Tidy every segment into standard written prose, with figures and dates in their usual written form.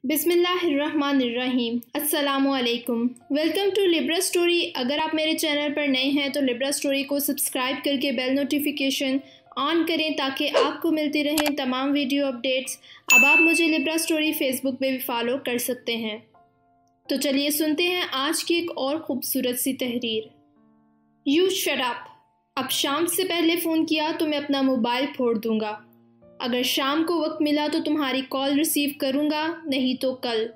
बिस्मिल्लाहिर्रहमानिर्रहीम। अस्सलामुअलैकुम। Welcome to Libra story. अगर आप मेरे चैनल पर नए हैं तो लिब्रा स्टोरी को सब्सक्राइब करके बेल नोटिफिकेशन ऑन करें ताकि आपको मिलती रहें तमाम वीडियो अपडेट्स। अब आप मुझे लिब्रा स्टोरी फेसबुक पे भी फॉलो कर सकते हैं। तो चलिए सुनते हैं आज की एक और ख़ूबसूरत सी तहरीर। You shut up. अब शाम से पहले फ़ोन किया तो मैं अपना मोबाइल फोड़ दूँगा। अगर शाम को वक्त मिला तो तुम्हारी कॉल रिसीव करूँगा, नहीं तो कल।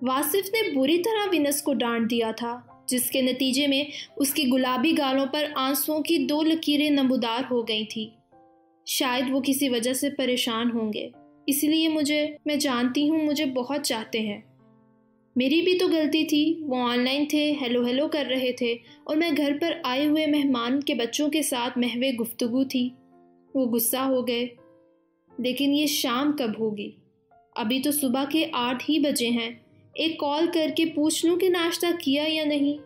वासिफ ने बुरी तरह विनस को डांट दिया था, जिसके नतीजे में उसकी गुलाबी गालों पर आंसुओं की 2 लकीरें नमूदार हो गई थी। शायद वो किसी वजह से परेशान होंगे, इसलिए मैं जानती हूँ मुझे बहुत चाहते हैं। मेरी भी तो गलती थी। वो ऑनलाइन थे, हेलो हेलो कर रहे थे और मैं घर पर आए हुए मेहमान के बच्चों के साथ महवे गुफ्तगू थी। वो गुस्सा हो गए। लेकिन ये शाम कब होगी? अभी तो सुबह के 8 ही बजे हैं। एक कॉल करके पूछ लूँ कि नाश्ता किया या नहीं।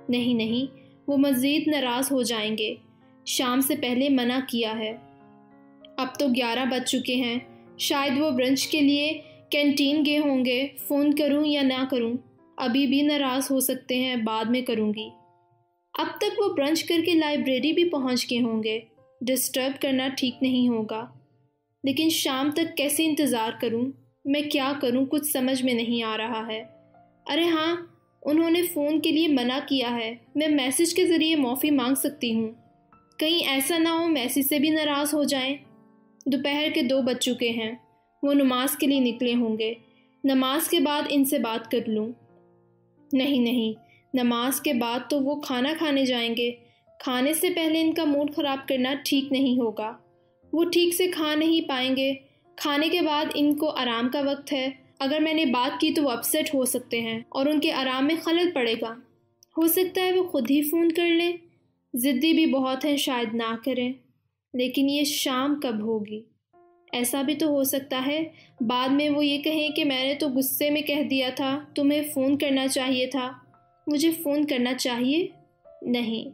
नहीं, वो मज़ीद नाराज़ हो जाएंगे। शाम से पहले मना किया है। अब तो 11 बज चुके हैं। शायद वो ब्रंच के लिए कैंटीन गए होंगे। फ़ोन करूँ या ना करूँ? अभी भी नाराज़ हो सकते हैं, बाद में करूँगी। अब तक वो ब्रंच करके लाइब्रेरी भी पहुँच गए होंगे। डिस्टर्ब करना ठीक नहीं होगा। लेकिन शाम तक कैसे इंतज़ार करूं? मैं क्या करूं, कुछ समझ में नहीं आ रहा है। अरे हाँ, उन्होंने फ़ोन के लिए मना किया है। मैं मैसेज के ज़रिए माफ़ी मांग सकती हूँ। कहीं ऐसा ना हो मैसेज से भी नाराज़ हो जाएं। दोपहर के 2 बज चुके हैं। वो नमाज के लिए निकले होंगे। नमाज के बाद इनसे बात कर लूँ। नहीं, नमाज के बाद तो वो खाना खाने जाएंगे। खाने से पहले इनका मूड ख़राब करना ठीक नहीं होगा। वो ठीक से खा नहीं पाएंगे। खाने के बाद इनको आराम का वक्त है। अगर मैंने बात की तो वो अपसेट हो सकते हैं और उनके आराम में खलल पड़ेगा। हो सकता है वो खुद ही फ़ोन कर लें। ज़िद्दी भी बहुत हैं, शायद ना करें। लेकिन ये शाम कब होगी? ऐसा भी तो हो सकता है बाद में वो ये कहें कि मैंने तो गुस्से में कह दिया था, तुम्हें फ़ोन करना चाहिए था। मुझे फ़ोन करना चाहिए? नहीं,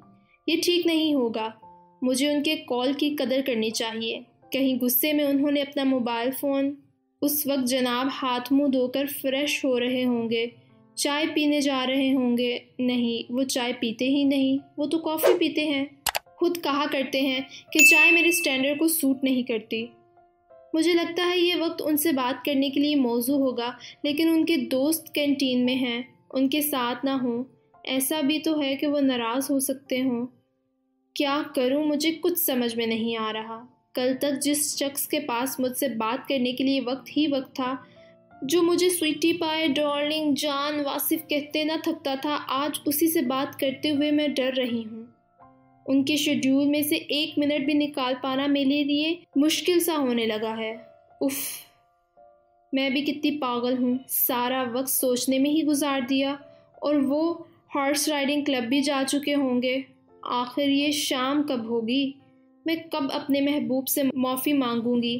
ये ठीक नहीं होगा। मुझे उनके कॉल की कदर करनी चाहिए। कहीं गुस्से में उन्होंने अपना मोबाइल फ़ोन। उस वक्त जनाब हाथ मुंह धोकर फ्रेश हो रहे होंगे, चाय पीने जा रहे होंगे। नहीं, वो चाय पीते ही नहीं, वो तो कॉफ़ी पीते हैं। खुद कहा करते हैं कि चाय मेरे स्टैंडर्ड को सूट नहीं करती। मुझे लगता है ये वक्त उनसे बात करने के लिए मौजू होगा, लेकिन उनके दोस्त कैंटीन में हैं, उनके साथ ना हों। ऐसा भी तो है कि वो नाराज़ हो सकते हों। क्या करूं, मुझे कुछ समझ में नहीं आ रहा। कल तक जिस शख्स के पास मुझसे बात करने के लिए वक्त ही वक्त था, जो मुझे स्वीटी पाए, डार्लिंग, जान, वासिफ कहते ना थकता था, आज उसी से बात करते हुए मैं डर रही हूँ। उनके शेड्यूल में से 1 मिनट भी निकाल पाना मेरे लिए मुश्किल सा होने लगा है। उफ़, मैं भी कितनी पागल हूँ। सारा वक्त सोचने में ही गुजार दिया। और वो हॉर्स राइडिंग क्लब भी जा चुके होंगे। आखिर ये शाम कब होगी? मैं कब अपने महबूब से माफ़ी मांगूंगी?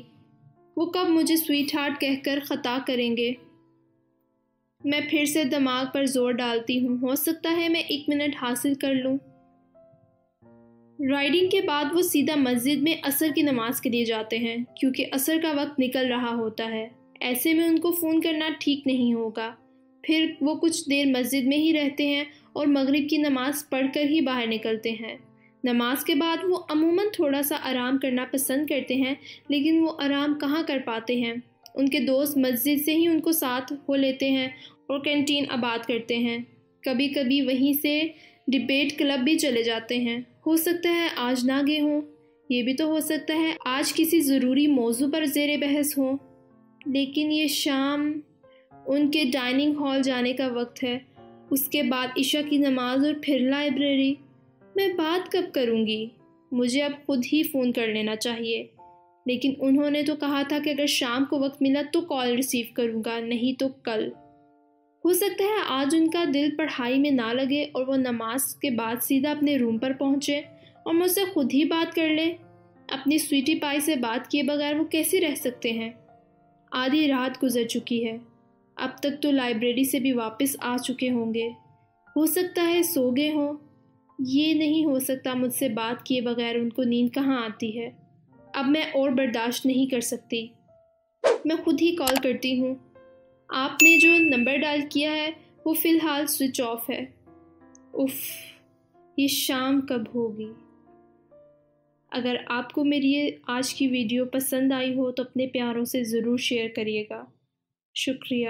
वो कब मुझे स्वीट हार्ट कहकर ख़ता करेंगे? मैं फिर से दिमाग पर ज़ोर डालती हूँ। हो सकता है मैं 1 मिनट हासिल कर लूँ। राइडिंग के बाद वो सीधा मस्जिद में असर की नमाज़ के लिए जाते हैं, क्योंकि असर का वक्त निकल रहा होता है। ऐसे में उनको फ़ोन करना ठीक नहीं होगा। फिर वो कुछ देर मस्जिद में ही रहते हैं और मगरिब की नमाज़ पढ़कर ही बाहर निकलते हैं। नमाज के बाद वो अमूमन थोड़ा सा आराम करना पसंद करते हैं, लेकिन वो आराम कहाँ कर पाते हैं। उनके दोस्त मस्जिद से ही उनको साथ हो लेते हैं और कैंटीन आबाद करते हैं। कभी कभी वहीं से डिबेट क्लब भी चले जाते हैं। हो सकता है आज ना गए हों। ये भी तो हो सकता है आज किसी ज़रूरी मौजू पर ज़ेरे बहस हो। लेकिन ये शाम उनके डाइनिंग हॉल जाने का वक्त है। उसके बाद इशा की नमाज और फिर लाइब्रेरी। मैं बात कब करूँगी? मुझे अब खुद ही फ़ोन कर लेना चाहिए। लेकिन उन्होंने तो कहा था कि अगर शाम को वक्त मिला तो कॉल रिसीव करूँगा, नहीं तो कल। हो सकता है आज उनका दिल पढ़ाई में ना लगे और वो नमाज के बाद सीधा अपने रूम पर पहुँचे और मुझसे खुद ही बात कर ले। अपनी स्वीटी पाई से बात किए बगैर वो कैसे रह सकते हैं? आधी रात गुजर चुकी है। अब तक तो लाइब्रेरी से भी वापस आ चुके होंगे। हो सकता है सो गए हों। ये नहीं हो सकता, मुझसे बात किए बगैर उनको नींद कहाँ आती है। अब मैं और बर्दाश्त नहीं कर सकती। मैं खुद ही कॉल करती हूँ। آپ نے جو نمبر ڈائل کیا ہے وہ فی الحال سوئچ آف ہے۔ اف، یہ شام کب ہوگی؟ اگر آپ کو میری یہ آج کی ویڈیو پسند آئی ہو تو اپنے پیاروں سے ضرور شیئر کریے گا۔ شکریہ۔